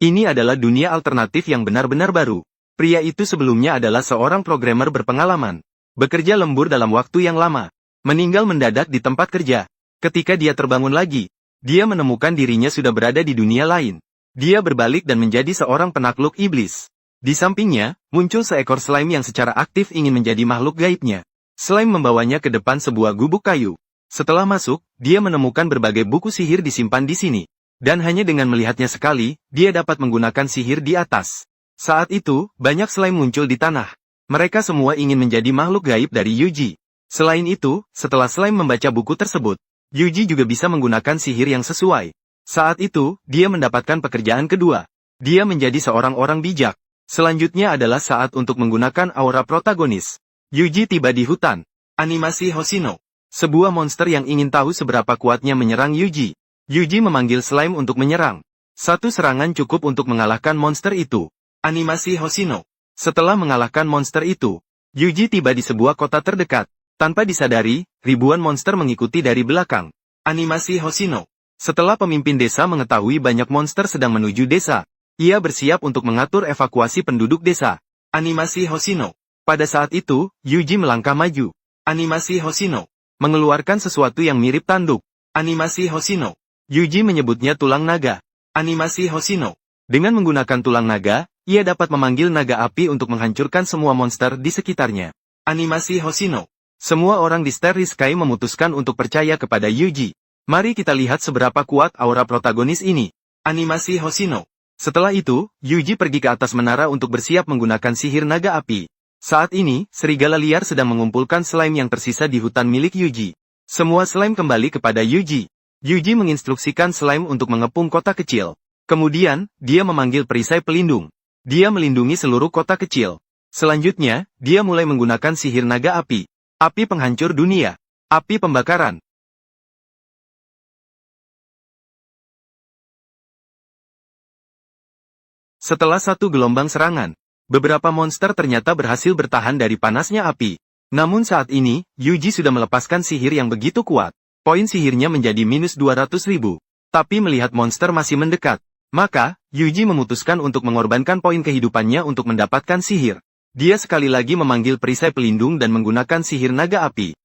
Ini adalah dunia alternatif yang benar-benar baru. Pria itu sebelumnya adalah seorang programmer berpengalaman. Bekerja lembur dalam waktu yang lama. Meninggal mendadak di tempat kerja. Ketika dia terbangun lagi, dia menemukan dirinya sudah berada di dunia lain. Dia berbalik dan menjadi seorang penakluk iblis. Di sampingnya, muncul seekor slime yang secara aktif ingin menjadi makhluk gaibnya. Slime membawanya ke depan sebuah gubuk kayu. Setelah masuk, dia menemukan berbagai buku sihir disimpan di sini. Dan hanya dengan melihatnya sekali, dia dapat menggunakan sihir di atas. Saat itu, banyak slime muncul di tanah. Mereka semua ingin menjadi makhluk gaib dari Yuji. Selain itu, setelah slime membaca buku tersebut, Yuji juga bisa menggunakan sihir yang sesuai. Saat itu, dia mendapatkan pekerjaan kedua. Dia menjadi seorang orang bijak. Selanjutnya adalah saat untuk menggunakan aura protagonis. Yuji tiba di hutan. Animasi Hoshino. Sebuah monster yang ingin tahu seberapa kuatnya menyerang Yuji. Yuji memanggil slime untuk menyerang. Satu serangan cukup untuk mengalahkan monster itu. Animasi Hoshino. Setelah mengalahkan monster itu, Yuji tiba di sebuah kota terdekat. Tanpa disadari, ribuan monster mengikuti dari belakang. Animasi Hoshino. Setelah pemimpin desa mengetahui banyak monster sedang menuju desa, ia bersiap untuk mengatur evakuasi penduduk desa. Animasi Hoshino. Pada saat itu, Yuji melangkah maju. Animasi Hoshino. Mengeluarkan sesuatu yang mirip tanduk. Animasi Hoshino. Yuji menyebutnya tulang naga. Animasi Hoshino. Dengan menggunakan tulang naga, ia dapat memanggil naga api untuk menghancurkan semua monster di sekitarnya. Animasi Hoshino. Semua orang di Starry Sky memutuskan untuk percaya kepada Yuji. Mari kita lihat seberapa kuat aura protagonis ini. Animasi Hoshino. Setelah itu, Yuji pergi ke atas menara untuk bersiap menggunakan sihir naga api. Saat ini, serigala liar sedang mengumpulkan slime yang tersisa di hutan milik Yuji. Semua slime kembali kepada Yuji. Yuji menginstruksikan slime untuk mengepung kota kecil. Kemudian, dia memanggil perisai pelindung. Dia melindungi seluruh kota kecil. Selanjutnya, dia mulai menggunakan sihir naga api. Api penghancur dunia. Api pembakaran. Setelah satu gelombang serangan, beberapa monster ternyata berhasil bertahan dari panasnya api. Namun saat ini, Yuji sudah melepaskan sihir yang begitu kuat. Poin sihirnya menjadi minus 200.000. Tapi melihat monster masih mendekat, maka, Yuji memutuskan untuk mengorbankan poin kehidupannya untuk mendapatkan sihir. Dia sekali lagi memanggil perisai pelindung dan menggunakan sihir naga api.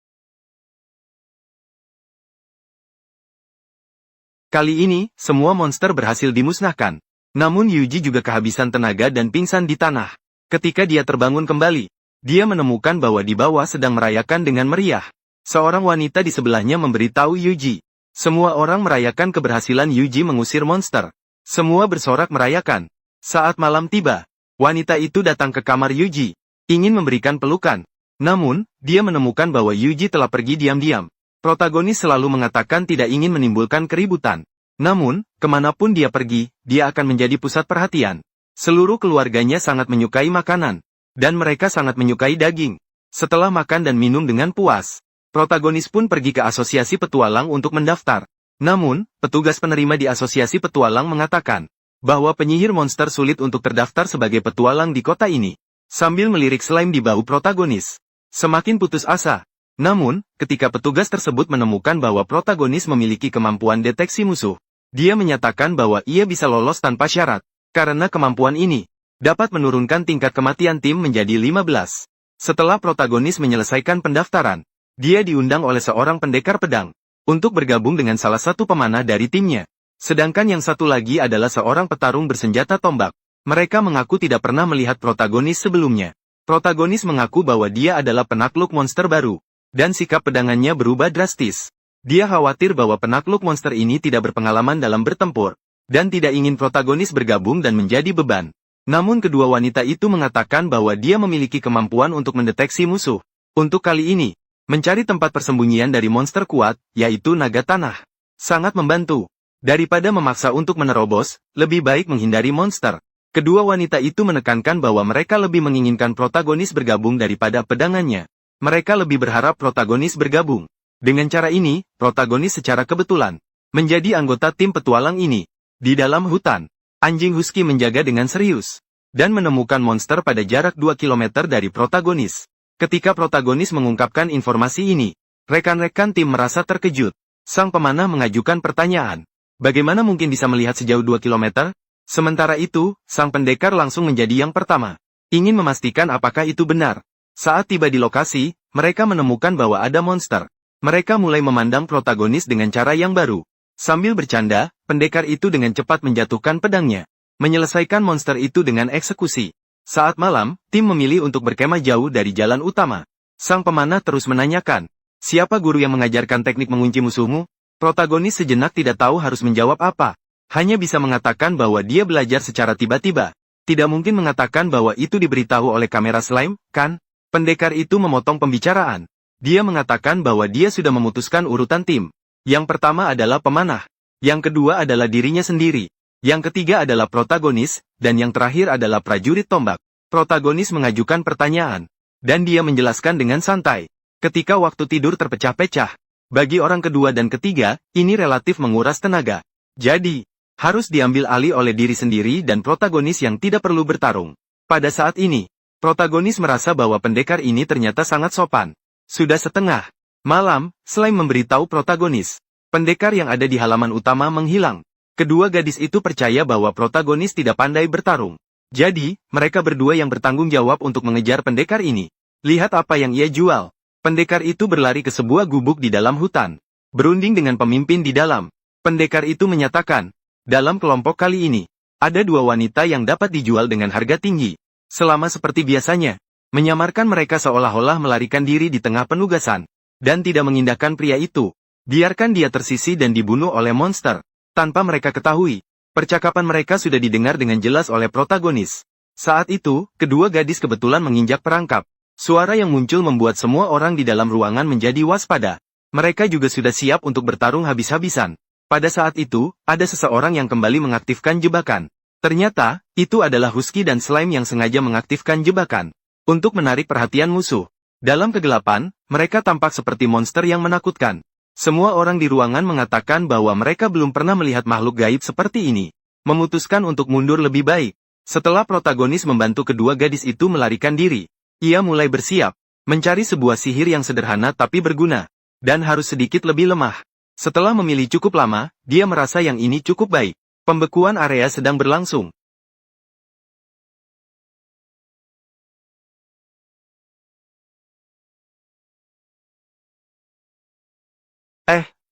Kali ini, semua monster berhasil dimusnahkan. Namun Yuji juga kehabisan tenaga dan pingsan di tanah. Ketika dia terbangun kembali, dia menemukan bahwa di bawah sedang merayakan dengan meriah. Seorang wanita di sebelahnya memberitahu Yuji. Semua orang merayakan keberhasilan Yuji mengusir monster. Semua bersorak merayakan. Saat malam tiba, wanita itu datang ke kamar Yuji, ingin memberikan pelukan. Namun, dia menemukan bahwa Yuji telah pergi diam-diam. Protagonis selalu mengatakan tidak ingin menimbulkan keributan. Namun, kemanapun dia pergi, dia akan menjadi pusat perhatian. Seluruh keluarganya sangat menyukai makanan. Dan mereka sangat menyukai daging. Setelah makan dan minum dengan puas, protagonis pun pergi ke asosiasi petualang untuk mendaftar. Namun, petugas penerima di asosiasi petualang mengatakan bahwa penyihir monster sulit untuk terdaftar sebagai petualang di kota ini. Sambil melirik slime di bahu protagonis, semakin putus asa. Namun, ketika petugas tersebut menemukan bahwa protagonis memiliki kemampuan deteksi musuh, dia menyatakan bahwa ia bisa lolos tanpa syarat. Karena kemampuan ini dapat menurunkan tingkat kematian tim menjadi 15. Setelah protagonis menyelesaikan pendaftaran, dia diundang oleh seorang pendekar pedang untuk bergabung dengan salah satu pemanah dari timnya. Sedangkan yang satu lagi adalah seorang petarung bersenjata tombak. Mereka mengaku tidak pernah melihat protagonis sebelumnya. Protagonis mengaku bahwa dia adalah penakluk monster baru, dan sikap pedangannya berubah drastis. Dia khawatir bahwa penakluk monster ini tidak berpengalaman dalam bertempur, dan tidak ingin protagonis bergabung dan menjadi beban. Namun kedua wanita itu mengatakan bahwa dia memiliki kemampuan untuk mendeteksi musuh. Untuk kali ini, mencari tempat persembunyian dari monster kuat, yaitu naga tanah, sangat membantu. Daripada memaksa untuk menerobos, lebih baik menghindari monster. Kedua wanita itu menekankan bahwa mereka lebih menginginkan protagonis bergabung daripada pedangannya. Mereka lebih berharap protagonis bergabung. Dengan cara ini, protagonis secara kebetulan menjadi anggota tim petualang ini. Di dalam hutan, anjing husky menjaga dengan serius dan menemukan monster pada jarak 2 km dari protagonis. Ketika protagonis mengungkapkan informasi ini, rekan-rekan tim merasa terkejut. Sang pemanah mengajukan pertanyaan. Bagaimana mungkin bisa melihat sejauh 2 km? Sementara itu, sang pendekar langsung menjadi yang pertama. Ingin memastikan apakah itu benar. Saat tiba di lokasi, mereka menemukan bahwa ada monster. Mereka mulai memandang protagonis dengan cara yang baru. Sambil bercanda, pendekar itu dengan cepat menjatuhkan pedangnya. Menyelesaikan monster itu dengan eksekusi. Saat malam, tim memilih untuk berkemah jauh dari jalan utama. Sang pemanah terus menanyakan, siapa guru yang mengajarkan teknik mengunci musuhmu? Protagonis sejenak tidak tahu harus menjawab apa. Hanya bisa mengatakan bahwa dia belajar secara tiba-tiba. Tidak mungkin mengatakan bahwa itu diberitahu oleh kamera slime, kan? Pendekar itu memotong pembicaraan. Dia mengatakan bahwa dia sudah memutuskan urutan tim. Yang pertama adalah pemanah. Yang kedua adalah dirinya sendiri. Yang ketiga adalah protagonis, dan yang terakhir adalah prajurit tombak. Protagonis mengajukan pertanyaan. Dan dia menjelaskan dengan santai. Ketika waktu tidur terpecah-pecah. Bagi orang kedua dan ketiga, ini relatif menguras tenaga. Jadi, harus diambil alih oleh diri sendiri dan protagonis yang tidak perlu bertarung. Pada saat ini, protagonis merasa bahwa pendekar ini ternyata sangat sopan. Sudah setengah malam, Slime memberitahu protagonis. Pendekar yang ada di halaman utama menghilang. Kedua gadis itu percaya bahwa protagonis tidak pandai bertarung. Jadi, mereka berdua yang bertanggung jawab untuk mengejar pendekar ini. Lihat apa yang ia jual. Pendekar itu berlari ke sebuah gubuk di dalam hutan. Berunding dengan pemimpin di dalam. Pendekar itu menyatakan, dalam kelompok kali ini, ada dua wanita yang dapat dijual dengan harga tinggi. Selama seperti biasanya, menyamarkan mereka seolah-olah melarikan diri di tengah penugasan. Dan tidak mengindahkan pria itu. Biarkan dia tersisih dan dibunuh oleh monster. Tanpa mereka ketahui, percakapan mereka sudah didengar dengan jelas oleh protagonis. Saat itu, kedua gadis kebetulan menginjak perangkap. Suara yang muncul membuat semua orang di dalam ruangan menjadi waspada. Mereka juga sudah siap untuk bertarung habis-habisan. Pada saat itu, ada seseorang yang kembali mengaktifkan jebakan. Ternyata, itu adalah Husky dan Slime yang sengaja mengaktifkan jebakan. Untuk menarik perhatian musuh. Dalam kegelapan, mereka tampak seperti monster yang menakutkan. Semua orang di ruangan mengatakan bahwa mereka belum pernah melihat makhluk gaib seperti ini. Memutuskan untuk mundur lebih baik. Setelah protagonis membantu kedua gadis itu melarikan diri, ia mulai bersiap, mencari sebuah sihir yang sederhana tapi berguna. Dan harus sedikit lebih lemah. Setelah memilih cukup lama, dia merasa yang ini cukup baik. Pembekuan area sedang berlangsung.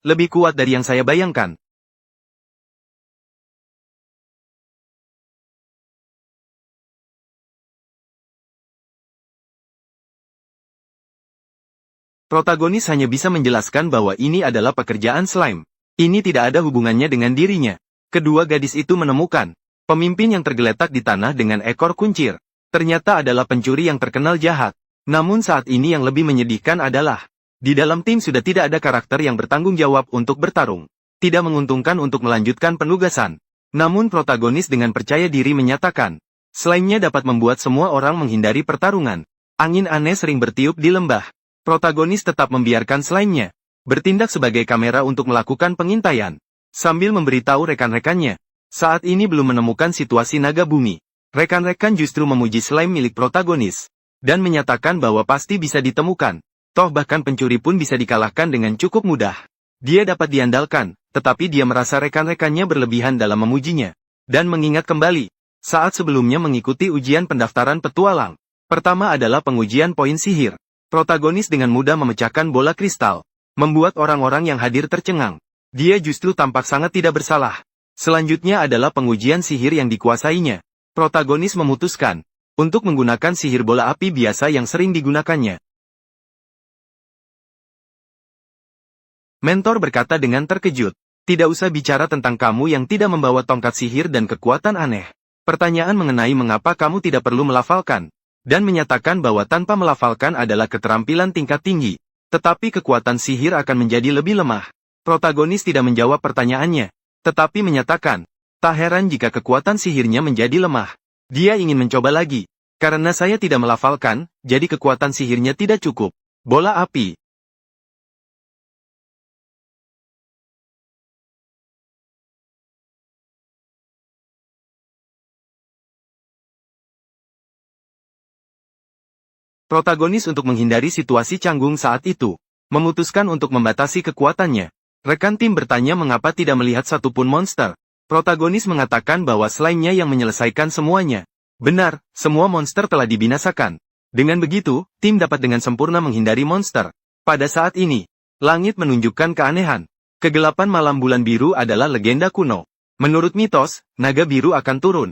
Lebih kuat dari yang saya bayangkan. Protagonis hanya bisa menjelaskan bahwa ini adalah pekerjaan slime. Ini tidak ada hubungannya dengan dirinya. Kedua gadis itu menemukan pemimpin yang tergeletak di tanah dengan ekor kuncir. Ternyata adalah pencuri yang terkenal jahat. Namun saat ini yang lebih menyedihkan adalah, di dalam tim sudah tidak ada karakter yang bertanggung jawab untuk bertarung. Tidak menguntungkan untuk melanjutkan penugasan. Namun protagonis dengan percaya diri menyatakan, slime-nya dapat membuat semua orang menghindari pertarungan. Angin aneh sering bertiup di lembah. Protagonis tetap membiarkan slime-nya bertindak sebagai kamera untuk melakukan pengintaian, sambil memberitahu rekan-rekannya. Saat ini belum menemukan situasi naga bumi. Rekan-rekan justru memuji slime milik protagonis, dan menyatakan bahwa pasti bisa ditemukan. Toh bahkan pencuri pun bisa dikalahkan dengan cukup mudah. Dia dapat diandalkan, tetapi dia merasa rekan-rekannya berlebihan dalam memujinya. Dan mengingat kembali, saat sebelumnya mengikuti ujian pendaftaran petualang. Pertama adalah pengujian poin sihir. Protagonis dengan mudah memecahkan bola kristal, membuat orang-orang yang hadir tercengang. Dia justru tampak sangat tidak bersalah. Selanjutnya adalah pengujian sihir yang dikuasainya. Protagonis memutuskan untuk menggunakan sihir bola api biasa yang sering digunakannya. Mentor berkata dengan terkejut, tidak usah bicara tentang kamu yang tidak membawa tongkat sihir dan kekuatan aneh. Pertanyaan mengenai mengapa kamu tidak perlu melafalkan. Dan menyatakan bahwa tanpa melafalkan adalah keterampilan tingkat tinggi. Tetapi kekuatan sihir akan menjadi lebih lemah. Protagonis tidak menjawab pertanyaannya. Tetapi menyatakan, tak heran jika kekuatan sihirnya menjadi lemah. Dia ingin mencoba lagi. Karena saya tidak melafalkan, jadi kekuatan sihirnya tidak cukup. Bola api. Protagonis untuk menghindari situasi canggung saat itu, memutuskan untuk membatasi kekuatannya. Rekan tim bertanya mengapa tidak melihat satupun monster. Protagonis mengatakan bahwa slime-nya yang menyelesaikan semuanya. Benar, semua monster telah dibinasakan. Dengan begitu, tim dapat dengan sempurna menghindari monster. Pada saat ini, langit menunjukkan keanehan. Kegelapan malam bulan biru adalah legenda kuno. Menurut mitos, naga biru akan turun.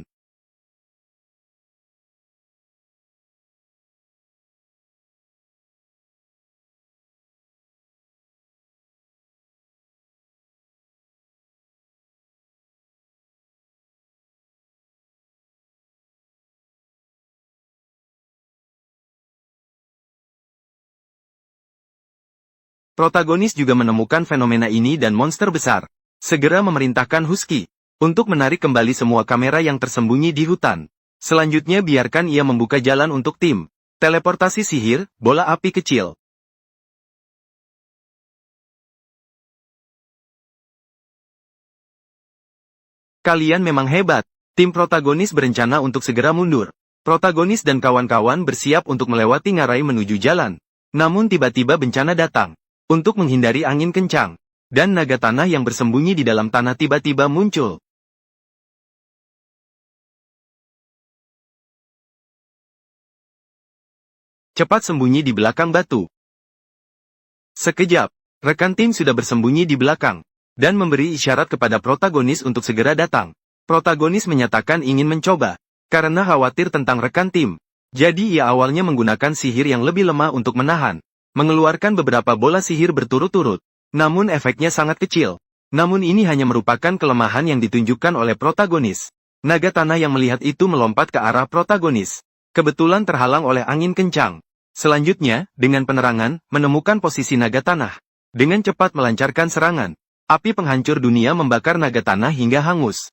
Protagonis juga menemukan fenomena ini dan monster besar. Segera memerintahkan Husky untuk menarik kembali semua kamera yang tersembunyi di hutan. Selanjutnya biarkan ia membuka jalan untuk tim. Teleportasi sihir, bola api kecil. Kalian memang hebat. Tim protagonis berencana untuk segera mundur. Protagonis dan kawan-kawan bersiap untuk melewati ngarai menuju jalan. Namun tiba-tiba bencana datang. Untuk menghindari angin kencang, dan naga tanah yang bersembunyi di dalam tanah tiba-tiba muncul. Cepat sembunyi di belakang batu. Sekejap, rekan tim sudah bersembunyi di belakang, dan memberi isyarat kepada protagonis untuk segera datang. Protagonis menyatakan ingin mencoba, karena khawatir tentang rekan tim. Jadi ia awalnya menggunakan sihir yang lebih lemah untuk menahan. Mengeluarkan beberapa bola sihir berturut-turut. Namun efeknya sangat kecil. Namun ini hanya merupakan kelemahan yang ditunjukkan oleh protagonis. Naga tanah yang melihat itu melompat ke arah protagonis. Kebetulan terhalang oleh angin kencang. Selanjutnya, dengan penerangan, menemukan posisi naga tanah. Dengan cepat melancarkan serangan. Api penghancur dunia membakar naga tanah hingga hangus.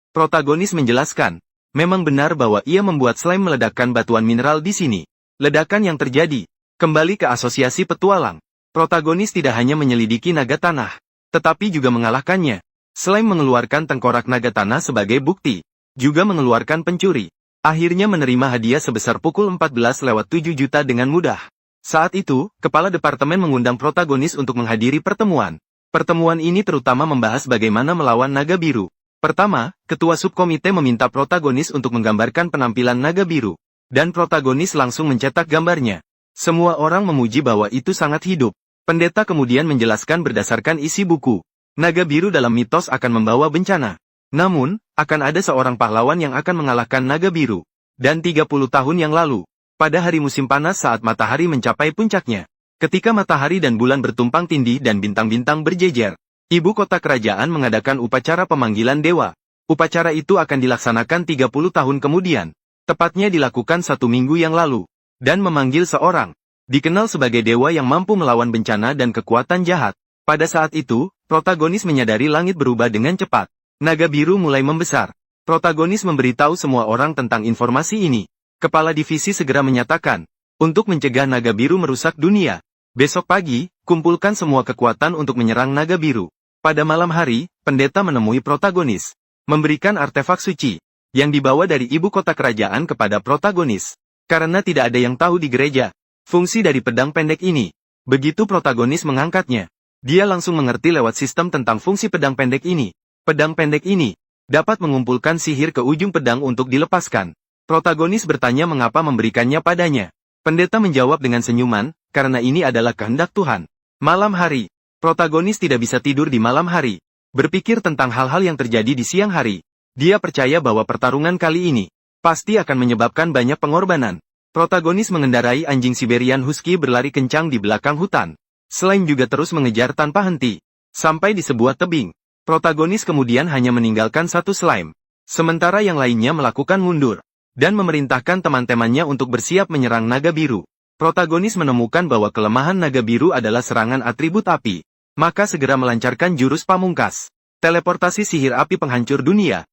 Protagonis menjelaskan, memang benar bahwa ia membuat slime meledakkan batuan mineral di sini. Ledakan yang terjadi, kembali ke asosiasi petualang. Protagonis tidak hanya menyelidiki naga tanah, tetapi juga mengalahkannya. Slime mengeluarkan tengkorak naga tanah sebagai bukti, juga mengeluarkan pencuri. Akhirnya menerima hadiah sebesar pukul 14:07 juta dengan mudah. Saat itu, kepala departemen mengundang protagonis untuk menghadiri pertemuan. Pertemuan ini terutama membahas bagaimana melawan naga biru. Pertama, ketua subkomite meminta protagonis untuk menggambarkan penampilan naga biru. Dan protagonis langsung mencetak gambarnya. Semua orang memuji bahwa itu sangat hidup. Pendeta kemudian menjelaskan berdasarkan isi buku. Naga biru dalam mitos akan membawa bencana. Namun, akan ada seorang pahlawan yang akan mengalahkan naga biru. Dan 30 tahun yang lalu, pada hari musim panas saat matahari mencapai puncaknya. Ketika matahari dan bulan bertumpang tindih dan bintang-bintang berjejer. Ibu kota kerajaan mengadakan upacara pemanggilan dewa. Upacara itu akan dilaksanakan 30 tahun kemudian. Tepatnya dilakukan 1 minggu yang lalu. Dan memanggil seorang. Dikenal sebagai dewa yang mampu melawan bencana dan kekuatan jahat. Pada saat itu, protagonis menyadari langit berubah dengan cepat. Naga biru mulai membesar. Protagonis memberitahu semua orang tentang informasi ini. Kepala divisi segera menyatakan, untuk mencegah naga biru merusak dunia. Besok pagi, kumpulkan semua kekuatan untuk menyerang naga biru. Pada malam hari, pendeta menemui protagonis. Memberikan artefak suci. Yang dibawa dari ibu kota kerajaan kepada protagonis. Karena tidak ada yang tahu di gereja. Fungsi dari pedang pendek ini. Begitu protagonis mengangkatnya. Dia langsung mengerti lewat sistem tentang fungsi pedang pendek ini. Pedang pendek ini dapat mengumpulkan sihir ke ujung pedang untuk dilepaskan. Protagonis bertanya mengapa memberikannya padanya. Pendeta menjawab dengan senyuman, karena ini adalah kehendak Tuhan. Malam hari. Protagonis tidak bisa tidur di malam hari. Berpikir tentang hal-hal yang terjadi di siang hari. Dia percaya bahwa pertarungan kali ini pasti akan menyebabkan banyak pengorbanan. Protagonis mengendarai anjing Siberian Husky berlari kencang di belakang hutan. Slime juga terus mengejar tanpa henti. Sampai di sebuah tebing. Protagonis kemudian hanya meninggalkan satu slime. Sementara yang lainnya melakukan mundur. Dan memerintahkan teman-temannya untuk bersiap menyerang naga biru. Protagonis menemukan bahwa kelemahan naga biru adalah serangan atribut api. Maka segera melancarkan jurus pamungkas. Teleportasi sihir api penghancur dunia.